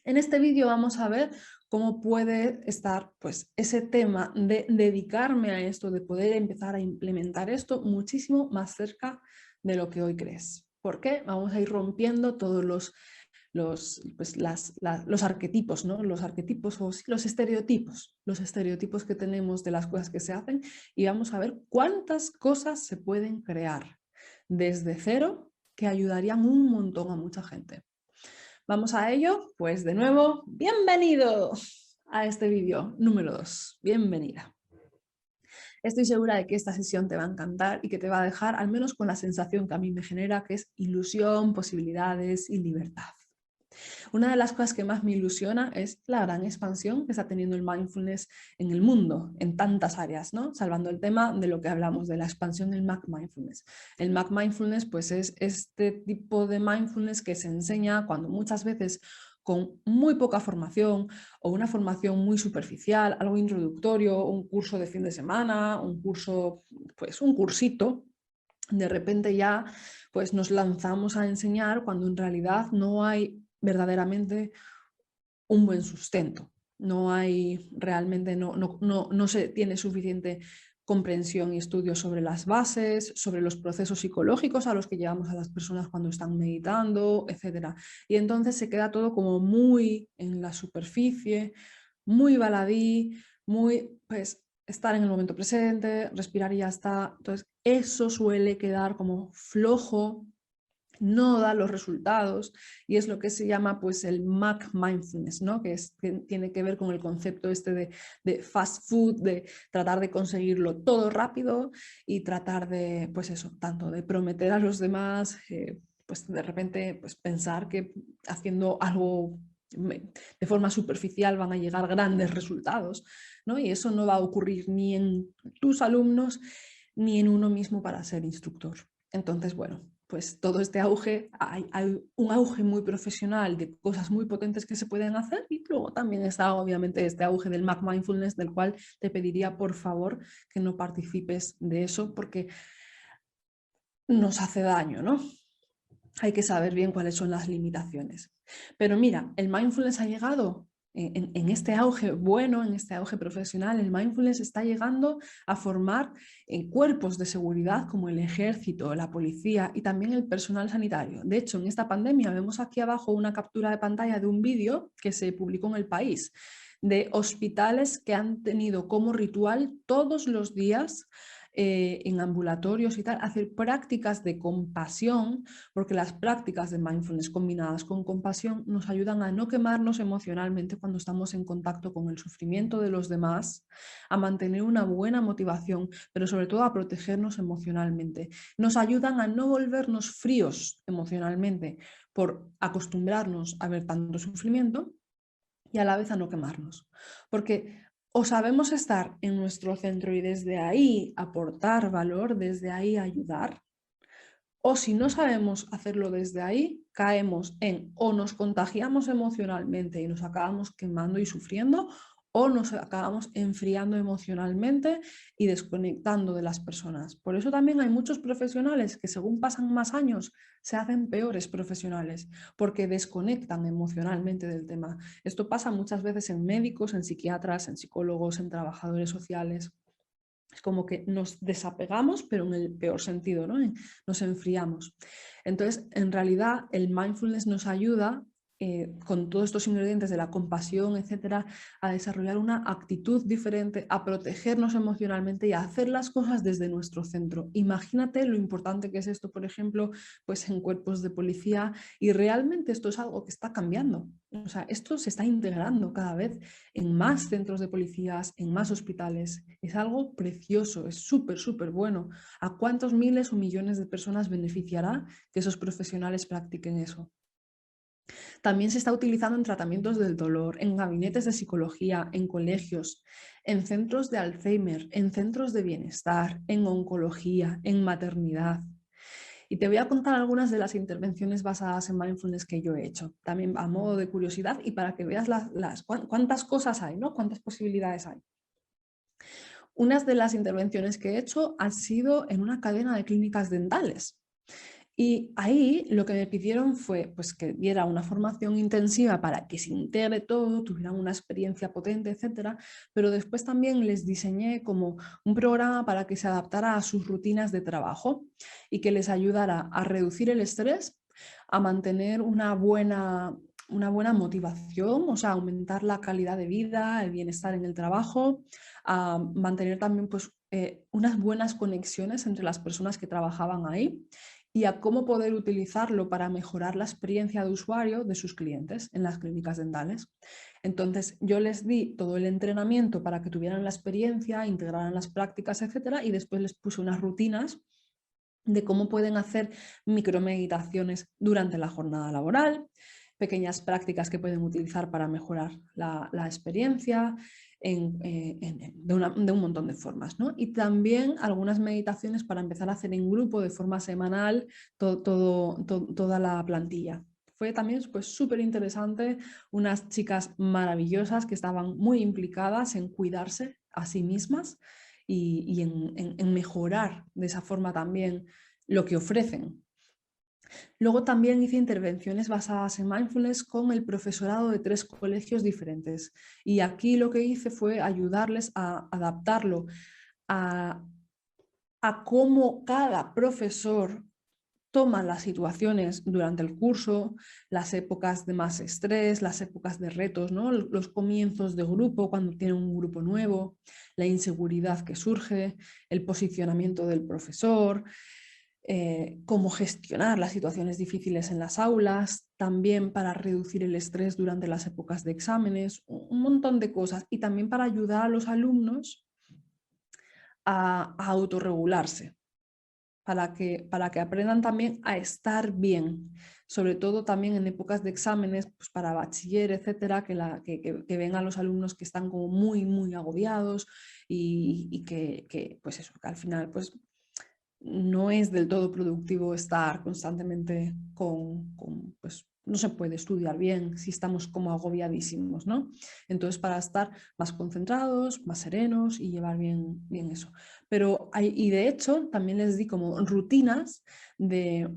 En este vídeo vamos a ver cómo puede estar pues, ese tema de dedicarme a esto, de poder empezar a implementar esto muchísimo más cerca de lo que hoy crees. ¿Por qué? Vamos a ir rompiendo todos los arquetipos, ¿no? Los arquetipos o sí, los estereotipos que tenemos de las cosas que se hacen y vamos a ver cuántas cosas se pueden crear desde cero que ayudarían un montón a mucha gente. Vamos a ello, pues de nuevo, bienvenido a este vídeo número 2, bienvenida. Estoy segura de que esta sesión te va a encantar y que te va a dejar al menos con la sensación que a mí me genera, que es ilusión, posibilidades y libertad. Una de las cosas que más me ilusiona es la gran expansión que está teniendo el mindfulness en el mundo, en tantas áreas, ¿no? Salvando el tema de lo que hablamos, de la expansión del Mac Mindfulness. El Mac Mindfulness pues es este tipo de mindfulness que se enseña cuando muchas veces con muy poca formación o una formación muy superficial, algo introductorio, un curso de fin de semana, un curso, pues un cursito, de repente ya pues nos lanzamos a enseñar cuando en realidad no hay verdaderamente un buen sustento. No hay realmente, no se tiene suficiente comprensión y estudio sobre las bases, sobre los procesos psicológicos a los que llevamos a las personas cuando están meditando, etc. Y entonces se queda todo como muy en la superficie, muy baladí, muy, pues, estar en el momento presente, respirar y ya está. Entonces, eso suele quedar como flojo, no da los resultados y es lo que se llama pues el Mac Mindfulness, ¿no? Que tiene que ver con el concepto este de fast food, de tratar de conseguirlo todo rápido y tratar de, pues eso, tanto de prometer a los demás, pues de repente pues pensar que haciendo algo de forma superficial van a llegar grandes resultados, ¿no? Y eso no va a ocurrir ni en tus alumnos ni en uno mismo para ser instructor. Entonces, bueno, pues todo este auge, hay un auge muy profesional de cosas muy potentes que se pueden hacer y luego también está obviamente este auge del Mac Mindfulness, del cual te pediría por favor que no participes de eso porque nos hace daño, ¿no? Hay que saber bien cuáles son las limitaciones. Pero mira, el mindfulness ha llegado en este auge bueno, en este auge profesional, el mindfulness está llegando a formar cuerpos de seguridad como el ejército, la policía y también el personal sanitario. De hecho, en esta pandemia vemos aquí abajo una captura de pantalla de un vídeo que se publicó en El País de hospitales que han tenido como ritual todos los días en ambulatorios y tal, hacer prácticas de compasión, porque las prácticas de mindfulness combinadas con compasión nos ayudan a no quemarnos emocionalmente cuando estamos en contacto con el sufrimiento de los demás, a mantener una buena motivación, pero sobre todo a protegernos emocionalmente. Nos ayudan a no volvernos fríos emocionalmente por acostumbrarnos a ver tanto sufrimiento y a la vez a no quemarnos. Porque o sabemos estar en nuestro centro y desde ahí aportar valor, desde ahí ayudar, o si no sabemos hacerlo desde ahí, caemos en o nos contagiamos emocionalmente y nos acabamos quemando y sufriendo, o nos acabamos enfriando emocionalmente y desconectando de las personas. Por eso también hay muchos profesionales que según pasan más años se hacen peores profesionales, porque desconectan emocionalmente del tema. Esto pasa muchas veces en médicos, en psiquiatras, en psicólogos, en trabajadores sociales. Es como que nos desapegamos, pero en el peor sentido, ¿no? Nos enfriamos. Entonces, en realidad, el mindfulness nos ayuda, con todos estos ingredientes de la compasión, etcétera, a desarrollar una actitud diferente, a protegernos emocionalmente y a hacer las cosas desde nuestro centro. Imagínate lo importante que es esto, por ejemplo, pues en cuerpos de policía, y realmente esto es algo que está cambiando. O sea, esto se está integrando cada vez en más centros de policías, en más hospitales. Es algo precioso, es súper, súper bueno. ¿A cuántos miles o millones de personas beneficiará que esos profesionales practiquen eso? También se está utilizando en tratamientos del dolor, en gabinetes de psicología, en colegios, en centros de Alzheimer, en centros de bienestar, en oncología, en maternidad. Y te voy a contar algunas de las intervenciones basadas en mindfulness que yo he hecho, también a modo de curiosidad y para que veas cuántas cosas hay, ¿no? Cuántas posibilidades hay. Unas de las intervenciones que he hecho han sido en una cadena de clínicas dentales. Y ahí lo que me pidieron fue pues, que diera una formación intensiva para que se integre todo, tuvieran una experiencia potente, etcétera, pero después también les diseñé como un programa para que se adaptara a sus rutinas de trabajo y que les ayudara a reducir el estrés, a mantener una buena motivación, o sea, aumentar la calidad de vida, el bienestar en el trabajo, a mantener también pues, unas buenas conexiones entre las personas que trabajaban ahí y a cómo poder utilizarlo para mejorar la experiencia de usuario de sus clientes en las clínicas dentales. Entonces yo les di todo el entrenamiento para que tuvieran la experiencia, integraran las prácticas, etcétera, y después les puse unas rutinas de cómo pueden hacer micromeditaciones durante la jornada laboral, pequeñas prácticas que pueden utilizar para mejorar la experiencia de un montón de formas, ¿no? Y también algunas meditaciones para empezar a hacer en grupo de forma semanal toda la plantilla. Fue también pues, súper interesante, unas chicas maravillosas que estaban muy implicadas en cuidarse a sí mismas y en mejorar de esa forma también lo que ofrecen. Luego también hice intervenciones basadas en mindfulness con el profesorado de 3 colegios diferentes. Y aquí lo que hice fue ayudarles a adaptarlo a, a cómo cada profesor toma las situaciones durante el curso, las épocas de más estrés, las épocas de retos, ¿no? Los comienzos de grupo, cuando tienen un grupo nuevo, la inseguridad que surge, el posicionamiento del profesor, cómo gestionar las situaciones difíciles en las aulas, también para reducir el estrés durante las épocas de exámenes, un montón de cosas. Y también para ayudar a los alumnos a autorregularse, para que aprendan también a estar bien, sobre todo también en épocas de exámenes, pues para bachiller, etcétera, que ven a los alumnos que están como muy, muy agobiados y que, pues eso, que al final pues no es del todo productivo estar constantemente pues no se puede estudiar bien si estamos como agobiadísimos, ¿no? Entonces para estar más concentrados, más serenos y llevar bien eso. Y de hecho también les di como rutinas de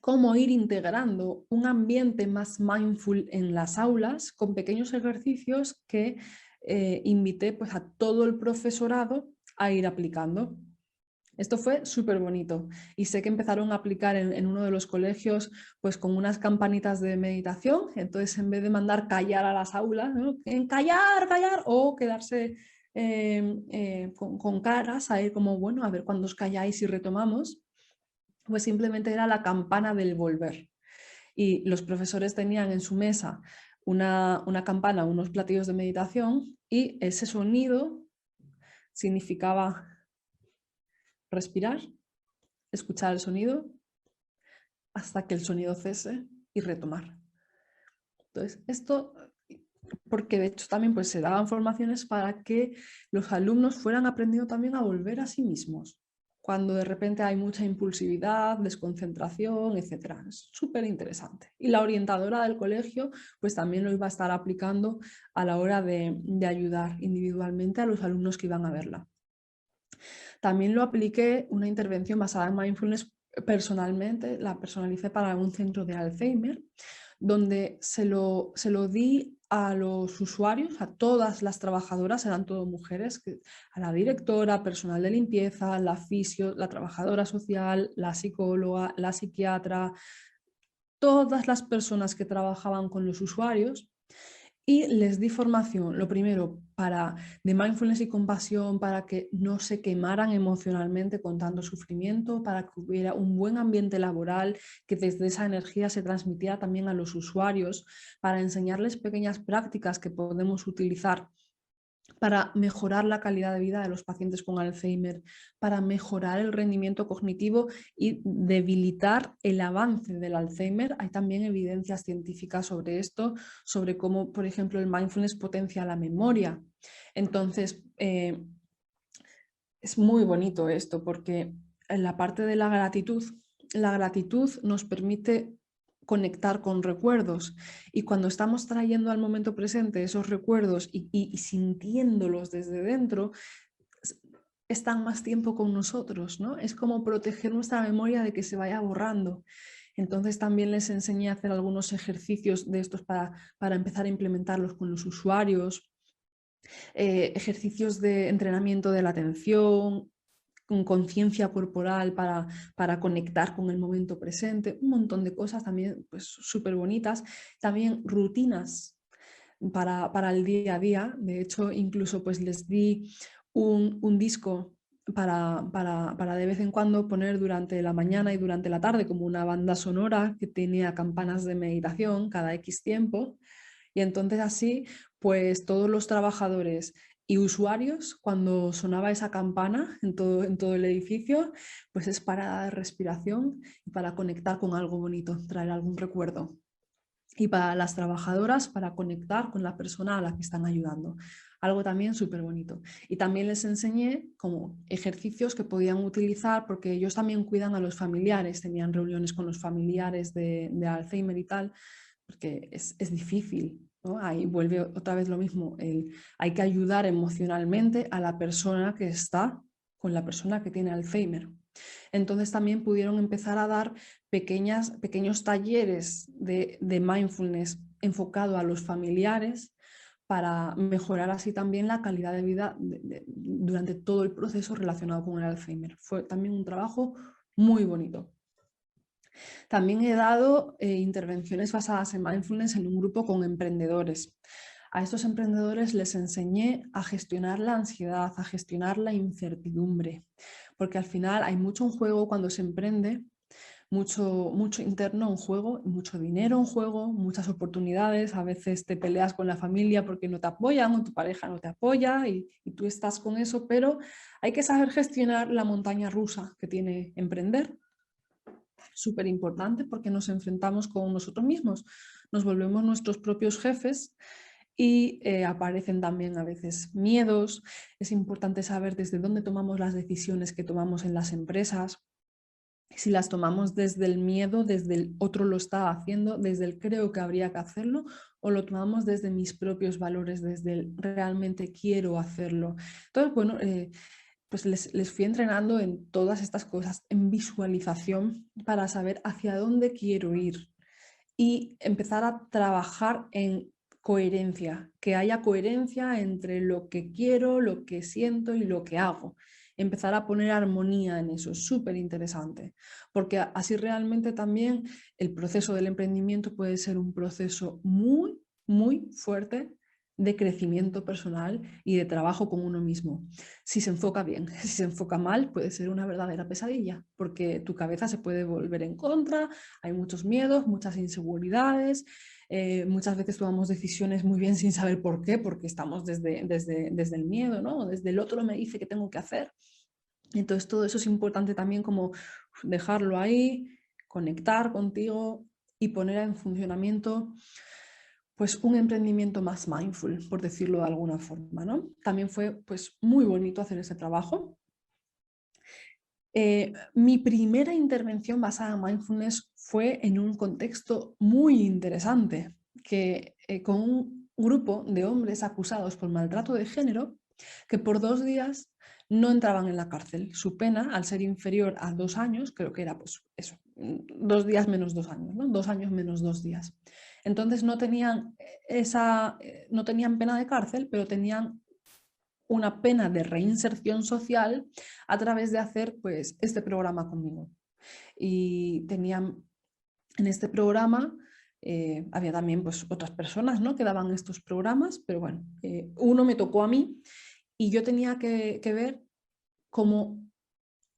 cómo ir integrando un ambiente más mindful en las aulas con pequeños ejercicios que invité pues a todo el profesorado a ir aplicando. Esto fue súper bonito y sé que empezaron a aplicar en uno de los colegios pues con unas campanitas de meditación, entonces en vez de mandar callar a las aulas, ¿no? En callar, callar o quedarse con caras, a ir como, bueno, a ver cuándo os calláis y retomamos, pues simplemente era la campana del volver. Y los profesores tenían en su mesa una campana, unos platillos de meditación y ese sonido significaba respirar, escuchar el sonido hasta que el sonido cese y retomar. Entonces, esto, porque de hecho también pues, se daban formaciones para que los alumnos fueran aprendiendo también a volver a sí mismos, cuando de repente hay mucha impulsividad, desconcentración, etc. Es súper interesante. Y la orientadora del colegio pues también lo iba a estar aplicando a la hora de ayudar individualmente a los alumnos que iban a verla. También lo apliqué una intervención basada en mindfulness personalmente, la personalicé para un centro de Alzheimer, donde se lo di a los usuarios, a todas las trabajadoras, eran todo mujeres, a la directora, personal de limpieza, la fisio, la trabajadora social, la psicóloga, la psiquiatra, todas las personas que trabajaban con los usuarios y les di formación, lo primero, de mindfulness y compasión, para que no se quemaran emocionalmente con tanto sufrimiento, para que hubiera un buen ambiente laboral, que desde esa energía se transmitiera también a los usuarios, para enseñarles pequeñas prácticas que podemos utilizar para mejorar la calidad de vida de los pacientes con Alzheimer, para mejorar el rendimiento cognitivo y debilitar el avance del Alzheimer. Hay también evidencias científicas sobre esto, sobre cómo, por ejemplo, el mindfulness potencia la memoria. Entonces, es muy bonito esto porque en la parte de la gratitud nos permite conectar con recuerdos y cuando estamos trayendo al momento presente esos recuerdos y sintiéndolos desde dentro, están más tiempo con nosotros, ¿no? Es como proteger nuestra memoria de que se vaya borrando. Entonces también les enseñé a hacer algunos ejercicios de estos para empezar a implementarlos con los usuarios, ejercicios de entrenamiento de la atención, con conciencia corporal para conectar con el momento presente, un montón de cosas también pues súper bonitas, también rutinas para el día a día. De hecho, incluso pues les di un disco para de vez en cuando poner durante la mañana y durante la tarde como una banda sonora que tenía campanas de meditación cada X tiempo. Y entonces así, pues todos los trabajadores y usuarios, cuando sonaba esa campana en todo el edificio, pues es parada de respiración y para conectar con algo bonito, traer algún recuerdo. Y para las trabajadoras, para conectar con la persona a la que están ayudando. Algo también súper bonito. Y también les enseñé como ejercicios que podían utilizar porque ellos también cuidan a los familiares, tenían reuniones con los familiares de Alzheimer y tal, porque es difícil, ¿no? Ahí vuelve otra vez lo mismo, hay que ayudar emocionalmente a la persona que está con la persona que tiene Alzheimer. Entonces también pudieron empezar a dar pequeños talleres de mindfulness enfocado a los familiares para mejorar así también la calidad de vida durante todo el proceso relacionado con el Alzheimer. Fue también un trabajo muy bonito. También he dado intervenciones basadas en mindfulness en un grupo con emprendedores. A estos emprendedores les enseñé a gestionar la ansiedad, a gestionar la incertidumbre, porque al final hay mucho en juego cuando se emprende, mucho interno en juego, mucho dinero en juego, muchas oportunidades. A veces te peleas con la familia porque no te apoyan o tu pareja no te apoya y tú estás con eso, pero hay que saber gestionar la montaña rusa que tiene emprender. Súper importante porque nos enfrentamos con nosotros mismos, nos volvemos nuestros propios jefes y aparecen también a veces miedos. Es importante saber desde dónde tomamos las decisiones que tomamos en las empresas. Si las tomamos desde el miedo, desde el otro lo está haciendo, desde el creo que habría que hacerlo, o lo tomamos desde mis propios valores, desde el realmente quiero hacerlo. Entonces, bueno, pues les fui entrenando en todas estas cosas, en visualización, para saber hacia dónde quiero ir y empezar a trabajar en coherencia, que haya coherencia entre lo que quiero, lo que siento y lo que hago. Empezar a poner armonía en eso es súper interesante, porque así realmente también el proceso del emprendimiento puede ser un proceso muy fuerte de crecimiento personal y de trabajo con uno mismo. Si se enfoca bien, si se enfoca mal, puede ser una verdadera pesadilla, porque tu cabeza se puede volver en contra, hay muchos miedos, muchas inseguridades, muchas veces tomamos decisiones muy bien sin saber por qué, porque estamos desde el miedo, ¿no? Desde el otro me dice que tengo que hacer. Entonces todo eso es importante también como dejarlo ahí, conectar contigo y poner en funcionamiento pues un emprendimiento más mindful, por decirlo de alguna forma, ¿no? También fue pues muy bonito hacer ese trabajo. Mi primera intervención basada en mindfulness fue en un contexto muy interesante, que con un grupo de hombres acusados por maltrato de género que por 2 días no entraban en la cárcel. Su pena, al ser inferior a 2 años, creo que era pues eso, 2 días menos 2 años, ¿no? 2 años menos 2 días. Entonces no tenían no tenían pena de cárcel, pero tenían una pena de reinserción social a través de hacer pues este programa conmigo. Y tenían en este programa, había también pues otras personas, ¿no?, que daban estos programas, pero bueno, uno me tocó a mí y yo tenía que ver cómo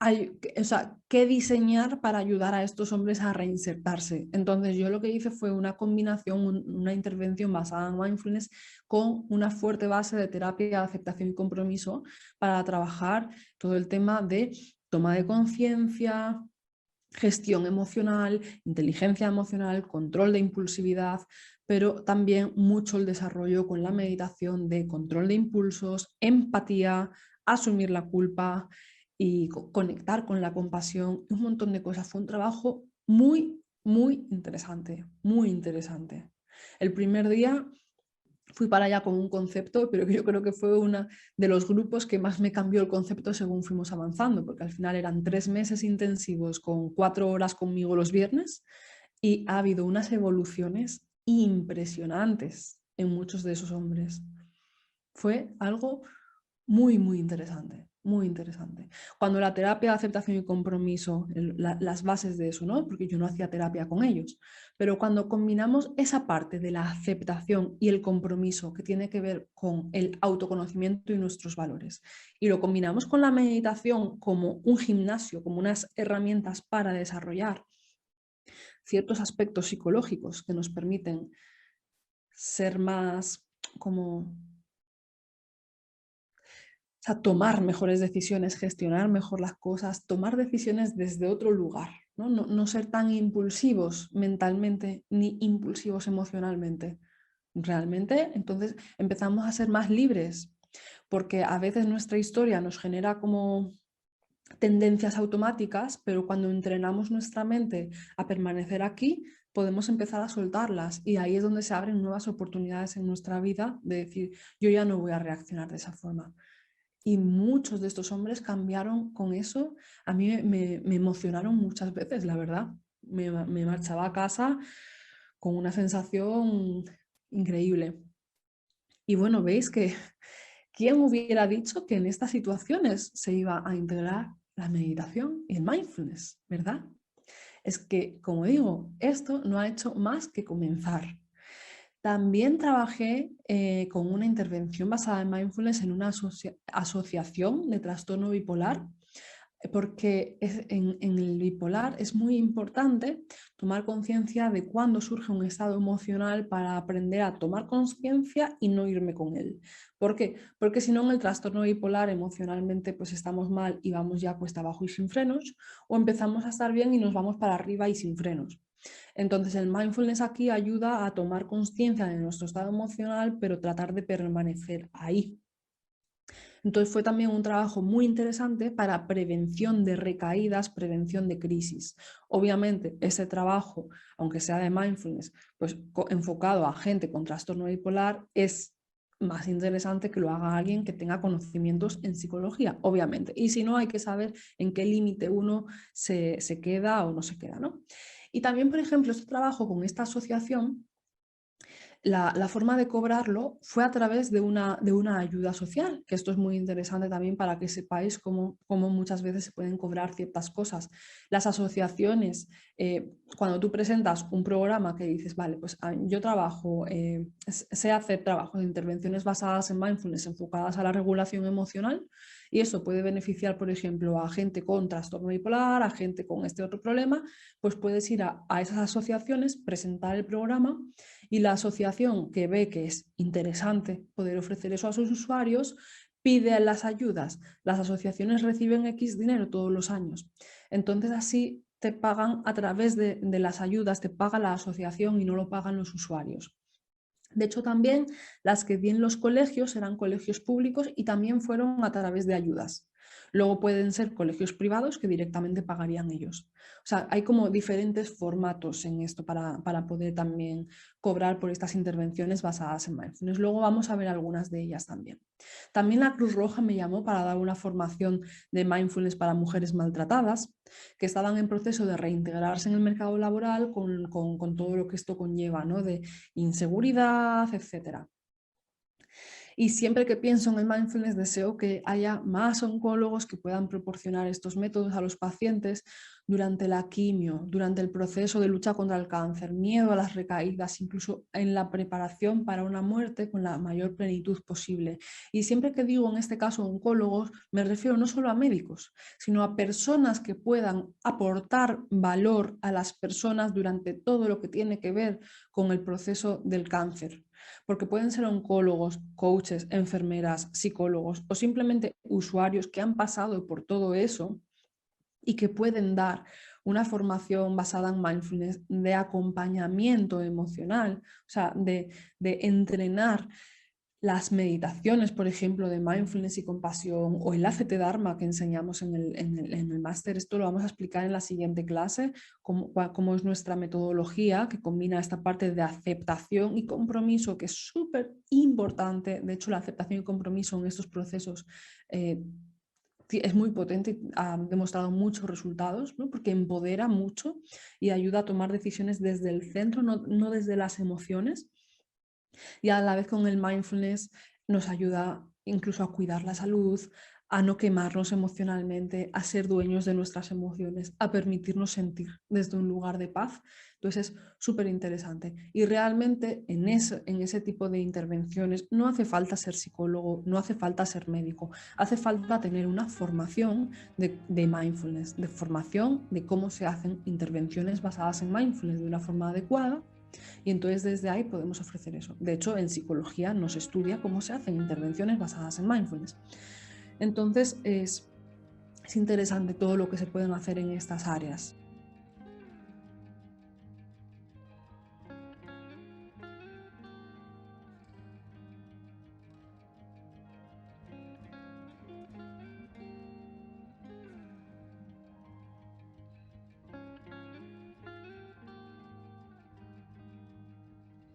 o sea, qué diseñar para ayudar a estos hombres a reinsertarse. Entonces yo lo que hice fue una combinación, una intervención basada en mindfulness con una fuerte base de terapia, aceptación y compromiso para trabajar todo el tema de toma de conciencia, gestión emocional, inteligencia emocional, control de impulsividad, pero también mucho el desarrollo con la meditación de control de impulsos, empatía, asumir la culpa y conectar con la compasión, un montón de cosas. Fue un trabajo muy interesante, muy interesante. El primer día fui para allá con un concepto, pero que yo creo que fue uno de los grupos que más me cambió el concepto según fuimos avanzando, porque al final eran 3 meses intensivos con 4 horas conmigo los viernes y ha habido unas evoluciones impresionantes en muchos de esos hombres. Fue algo muy, muy interesante, muy interesante. Cuando la terapia de aceptación y compromiso, las bases de eso, ¿no? Porque yo no hacía terapia con ellos, pero cuando combinamos esa parte de la aceptación y el compromiso que tiene que ver con el autoconocimiento y nuestros valores, y lo combinamos con la meditación como un gimnasio, como unas herramientas para desarrollar ciertos aspectos psicológicos que nos permiten ser más como sea, tomar mejores decisiones, gestionar mejor las cosas, tomar decisiones desde otro lugar, ¿no? No ser tan impulsivos mentalmente ni impulsivos emocionalmente. Realmente, entonces empezamos a ser más libres, porque a veces nuestra historia nos genera como tendencias automáticas, pero cuando entrenamos nuestra mente a permanecer aquí, podemos empezar a soltarlas y ahí es donde se abren nuevas oportunidades en nuestra vida de decir, yo ya no voy a reaccionar de esa forma. Y muchos de estos hombres cambiaron con eso. A mí me emocionaron muchas veces, la verdad. Me marchaba a casa con una sensación increíble. Y bueno, veis que ¿quién hubiera dicho que en estas situaciones se iba a integrar la meditación y el mindfulness, verdad? Es que, como digo, esto no ha hecho más que comenzar. También trabajé con una intervención basada en mindfulness en una asociación de trastorno bipolar, porque en el bipolar es muy importante tomar conciencia de cuándo surge un estado emocional para aprender a tomar conciencia y no irme con él. ¿Por qué? Porque si no en el trastorno bipolar emocionalmente pues estamos mal y vamos ya cuesta abajo y sin frenos, o empezamos a estar bien y nos vamos para arriba y sin frenos. Entonces el mindfulness aquí ayuda a tomar conciencia de nuestro estado emocional, pero tratar de permanecer ahí. Entonces fue también un trabajo muy interesante para prevención de recaídas, prevención de crisis. Obviamente ese trabajo, aunque sea de mindfulness, pues enfocado a gente con trastorno bipolar, es más interesante que lo haga alguien que tenga conocimientos en psicología, obviamente. Y si no, hay que saber en qué límite uno se queda o no se queda, ¿no? Y también, por ejemplo, este trabajo con esta asociación, la forma de cobrarlo fue a través de una ayuda social, que esto es muy interesante también para que sepáis cómo muchas veces se pueden cobrar ciertas cosas. Las asociaciones, cuando tú presentas un programa que dices, vale, pues yo trabajo, sé hacer trabajo de intervenciones basadas en mindfulness enfocadas a la regulación emocional, y eso puede beneficiar, por ejemplo, a gente con trastorno bipolar, a gente con este otro problema, pues puedes ir a esas asociaciones, presentar el programa y la asociación que ve que es interesante poder ofrecer eso a sus usuarios, pide las ayudas. Las asociaciones reciben X dinero todos los años. Entonces así te pagan a través de las ayudas, te paga la asociación y no lo pagan los usuarios. De hecho, también las que di en los colegios eran colegios públicos y también fueron a través de ayudas. Luego pueden ser colegios privados que directamente pagarían ellos. O sea, hay como diferentes formatos en esto para poder también cobrar por estas intervenciones basadas en mindfulness. Luego vamos a ver algunas de ellas también. También la Cruz Roja me llamó para dar una formación de mindfulness para mujeres maltratadas que estaban en proceso de reintegrarse en el mercado laboral con todo lo que esto conlleva, ¿no? De inseguridad, etcétera. Y siempre que pienso en el mindfulness deseo que haya más oncólogos que puedan proporcionar estos métodos a los pacientes durante la quimio, durante el proceso de lucha contra el cáncer, miedo a las recaídas, incluso en la preparación para una muerte con la mayor plenitud posible. Y siempre que digo en este caso oncólogos, me refiero no solo a médicos, sino a personas que puedan aportar valor a las personas durante todo lo que tiene que ver con el proceso del cáncer. Porque pueden ser oncólogos, coaches, enfermeras, psicólogos o simplemente usuarios que han pasado por todo eso y que pueden dar una formación basada en mindfulness de acompañamiento emocional, o sea, de entrenar Las meditaciones, por ejemplo, de mindfulness y compasión, o el ACT Dharma que enseñamos en el máster, esto lo vamos a explicar en la siguiente clase, cómo es nuestra metodología que combina esta parte de aceptación y compromiso, que es súper importante. De hecho, la aceptación y compromiso en estos procesos es muy potente y ha demostrado muchos resultados, ¿no? Porque empodera mucho y ayuda a tomar decisiones desde el centro, no desde las emociones. Y a la vez con el mindfulness nos ayuda incluso a cuidar la salud, a no quemarnos emocionalmente, a ser dueños de nuestras emociones, a permitirnos sentir desde un lugar de paz. Entonces es súper interesante. Y realmente en ese tipo de intervenciones no hace falta ser psicólogo, no hace falta ser médico, hace falta tener una formación de mindfulness, de formación de cómo se hacen intervenciones basadas en mindfulness de una forma adecuada. Y entonces desde ahí podemos ofrecer eso. De hecho, en psicología nos estudia cómo se hacen intervenciones basadas en mindfulness. Entonces es interesante todo lo que se pueden hacer en estas áreas.